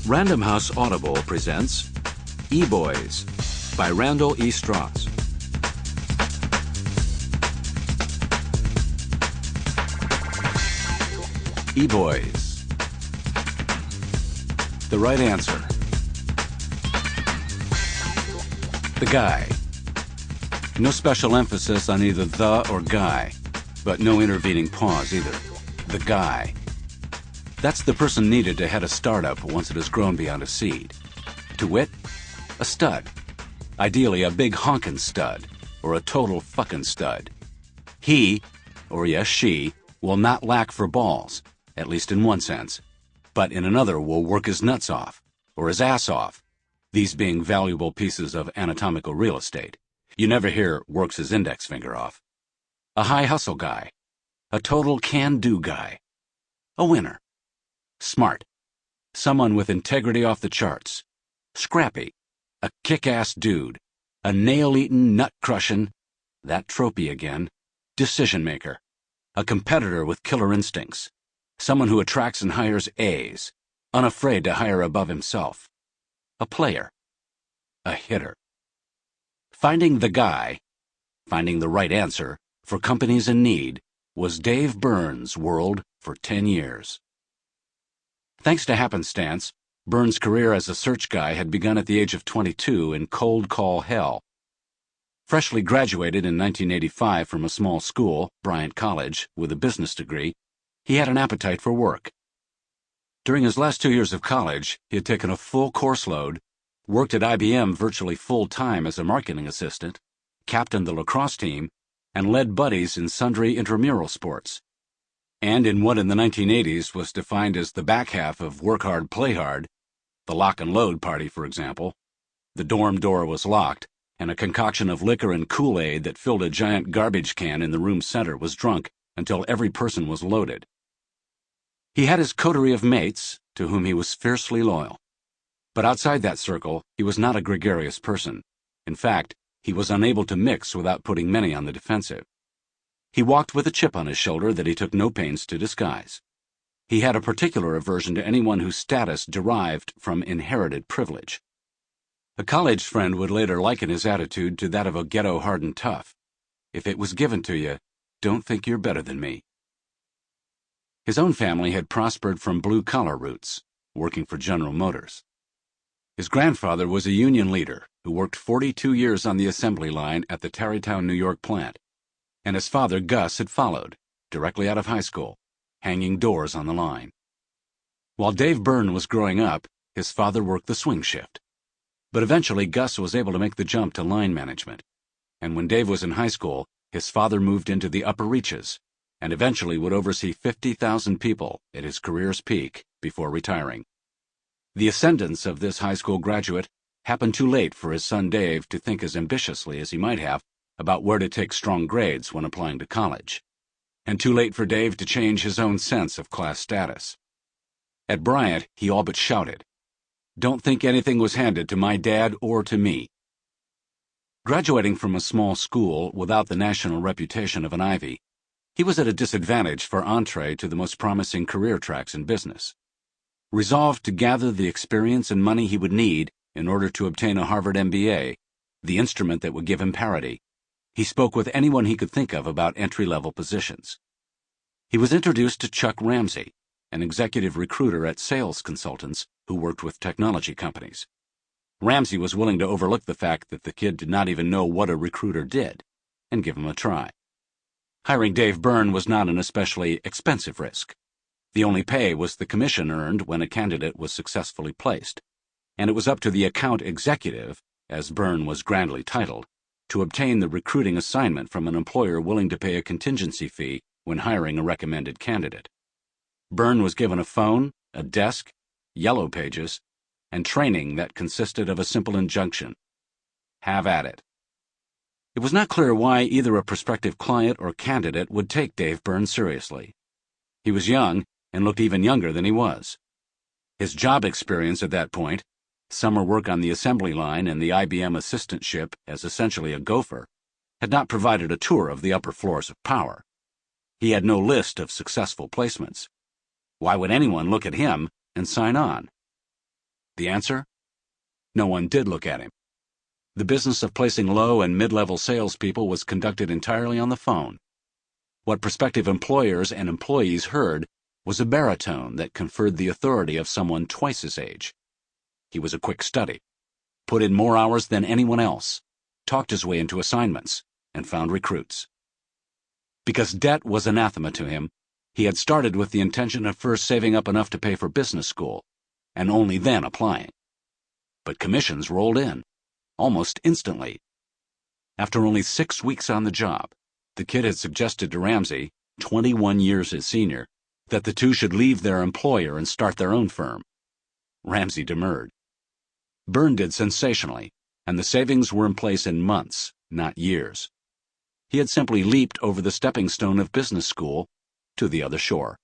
Random House Audible presents Eboys by Randall Stross. Eboys. The right answer. The guy. No special emphasis on either the or guy, but no intervening pause either. The guy. That's the person needed to head a startup once it has grown beyond a seed. To wit, a stud. Ideally a big honkin' stud, or a total fucking stud. He, or yes, she, will not lack for balls, at least in one sense, but in another will work his nuts off, or his ass off, these being valuable pieces of anatomical real estate. You never hear works his index finger off. A high hustle guy. A total can-do guy. A winner. Smart. Someone with integrity off the charts. Scrappy. A kick-ass dude. A nail-eating, nut-crushing, that tropey again, decision-maker. A competitor with killer instincts. Someone who attracts and hires A's. Unafraid to hire above himself. A player. A hitter. Finding the guy, finding the right answer, for companies in need, was Dave Burns' world for 10 years. Thanks to happenstance, Burns' career as a search guy had begun at the age of 22 in cold call hell. Freshly graduated in 1985 from a small school, Bryant College, with a business degree, he had an appetite for work. During his last 2 years of college, he had taken a full course load, worked at IBM virtually full-time as a marketing assistant, captained the lacrosse team, and led buddies in sundry intramural sports. And in what in the 1980s was defined as the back half of work hard, play hard, the lock and load party, for example, the dorm door was locked, and a concoction of liquor and Kool-Aid that filled a giant garbage can in the room center was drunk until every person was loaded. He had his coterie of mates, to whom he was fiercely loyal. But outside that circle, he was not a gregarious person. In fact, he was unable to mix without putting many on the defensive. He walked with a chip on his shoulder that he took no pains to disguise. He had a particular aversion to anyone whose status derived from inherited privilege. A college friend would later liken his attitude to that of a ghetto-hardened tough. If it was given to you, don't think you're better than me. His own family had prospered from blue-collar roots, working for General Motors. His grandfather was a union leader who worked 42 years on the assembly line at the Tarrytown, New York plant, and his father, Gus, had followed, directly out of high school, hanging doors on the line. While Dave Byrne was growing up, his father worked the swing shift. But eventually Gus was able to make the jump to line management, and when Dave was in high school, his father moved into the upper reaches, and eventually would oversee 50,000 people at his career's peak before retiring. The ascendance of this high school graduate happened too late for his son Dave to think as ambitiously as he might have about where to take strong grades when applying to college, and too late for Dave to change his own sense of class status. At Bryant, he all but shouted, "Don't think anything was handed to my dad or to me." Graduating from a small school without the national reputation of an Ivy, he was at a disadvantage for entree to the most promising career tracks in business. Resolved to gather the experience and money he would need in order to obtain a Harvard MBA, the instrument that would give him parity, he spoke with anyone he could think of about entry-level positions. He was introduced to Chuck Ramsey, an executive recruiter at Sales Consultants who worked with technology companies. Ramsey was willing to overlook the fact that the kid did not even know what a recruiter did, and give him a try. Hiring Dave Byrne was not an especially expensive risk. The only pay was the commission earned when a candidate was successfully placed, and it was up to the account executive, as Byrne was grandly titled, to obtain the recruiting assignment from an employer willing to pay a contingency fee when hiring a recommended candidate. Byrne was given a phone, a desk, yellow pages, and training that consisted of a simple injunction: have at it. It was not clear why either a prospective client or candidate would take Dave Byrne seriously. He was young and looked even younger than he was. His job experience at that point, summer work on the assembly line and the IBM assistantship as essentially a gopher, had not provided a tour of the upper floors of power. He had no list of successful placements. Why would anyone look at him and sign on? The answer? No one did look at him. The business of placing low and mid-level salespeople was conducted entirely on the phone. What prospective employers and employees heard was a baritone that conferred the authority of someone twice his age. He was a quick study, put in more hours than anyone else, talked his way into assignments, and found recruits. Because debt was anathema to him, he had started with the intention of first saving up enough to pay for business school, and only then applying. But commissions rolled in, almost instantly. After only 6 weeks on the job, the kid had suggested to Ramsey, 21 years his senior, that the two should leave their employer and start their own firm. Ramsey demurred. Byrne did sensationally, and the savings were in place in months, not years. He had simply leaped over the stepping stone of business school to the other shore.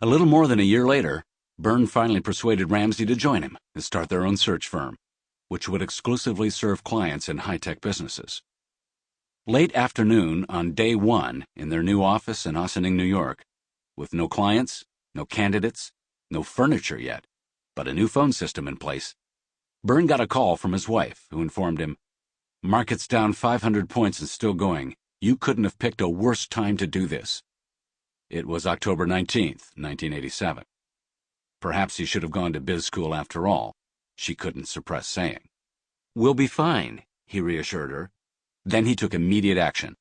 A little more than a year later, Byrne finally persuaded Ramsey to join him and start their own search firm, which would exclusively serve clients in high-tech businesses. Late afternoon on day one in their new office in Ossining, New York, with no clients, no candidates, no furniture yet, but a new phone system in place, Byrne got a call from his wife, who informed him, "Market's down 500 points and still going. You couldn't have picked a worse time to do this." It was October 19th, 1987. Perhaps he should have gone to biz school after all, she couldn't suppress saying. "We'll be fine," he reassured her. Then he took immediate action.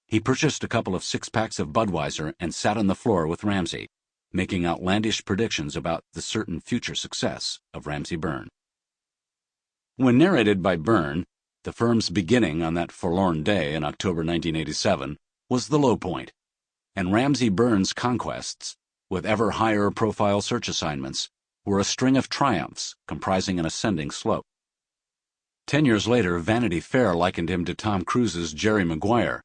He purchased a couple of 6-packs of Budweiser and sat on the floor with Ramsey, making outlandish predictions about the certain future success of Ramsey Byrne. When narrated by Byrne, the firm's beginning on that forlorn day in October 1987 was the low point, and Ramsey Byrne's conquests, with ever higher profile search assignments, were a string of triumphs comprising an ascending slope. 10 years later, Vanity Fair likened him to Tom Cruise's Jerry Maguire.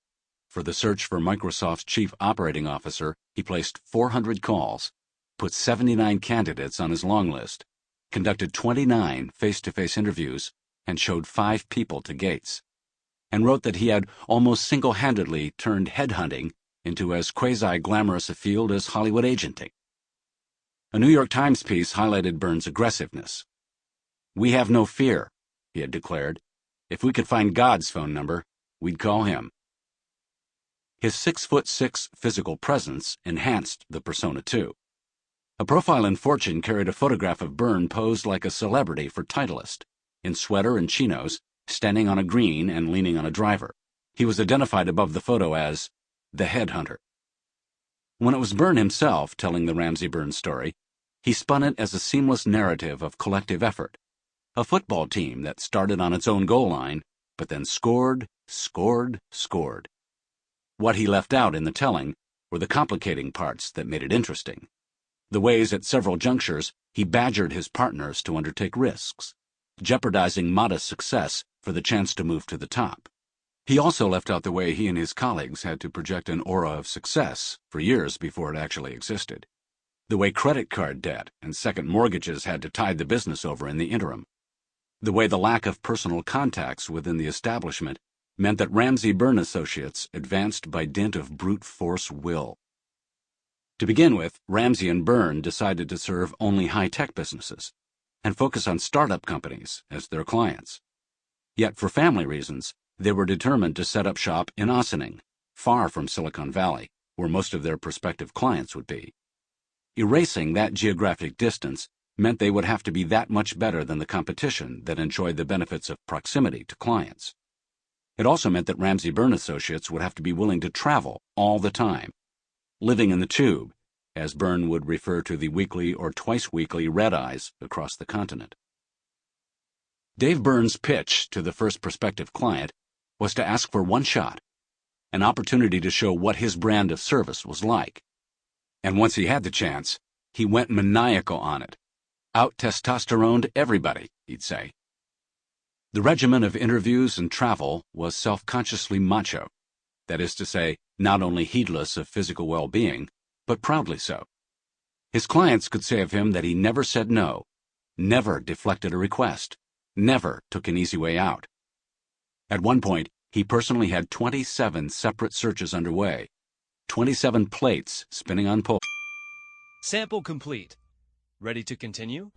For the search for Microsoft's chief operating officer, he placed 400 calls, put 79 candidates on his long list, conducted 29 face-to-face interviews, and showed 5 people to Gates, and wrote that he had almost single-handedly turned headhunting into as quasi-glamorous a field as Hollywood agenting. A New York Times piece highlighted Byrne's aggressiveness. "We have no fear," he had declared. "If we could find God's phone number, we'd call him." His 6'6" physical presence enhanced the persona too. A profile in Fortune carried a photograph of Byrne posed like a celebrity for Titleist, in sweater and chinos, standing on a green and leaning on a driver. He was identified above the photo as the headhunter. When it was Byrne himself telling the Ramsey Byrne story, he spun it as a seamless narrative of collective effort, a football team that started on its own goal line, but then scored. What he left out in the telling were the complicating parts that made it interesting. The ways at several junctures he badgered his partners to undertake risks, jeopardizing modest success for the chance to move to the top. He also left out the way he and his colleagues had to project an aura of success for years before it actually existed, the way credit card debt and second mortgages had to tide the business over in the interim, the way the lack of personal contacts within the establishment meant that Ramsey Byrne Associates advanced by dint of brute force will. To begin with, Ramsey and Byrne decided to serve only high-tech businesses and focus on startup companies as their clients. Yet for family reasons, they were determined to set up shop in Ossining, far from Silicon Valley, where most of their prospective clients would be. Erasing that geographic distance meant they would have to be that much better than the competition that enjoyed the benefits of proximity to clients. It also meant that Ramsey Byrne Associates would have to be willing to travel all the time, living in the tube, as Byrne would refer to the weekly or twice-weekly red-eyes across the continent. Dave Byrne's pitch to the first prospective client was to ask for one shot, an opportunity to show what his brand of service was like. And once he had the chance, he went maniacal on it. Out-testosteroned everybody, he'd say. The regimen of interviews and travel was self-consciously macho, that is to say, not only heedless of physical well-being, but proudly so. His clients could say of him that he never said no, never deflected a request, never took an easy way out. At one point, he personally had 27 separate searches underway, 27 plates spinning on pole. Sample complete. Ready to continue?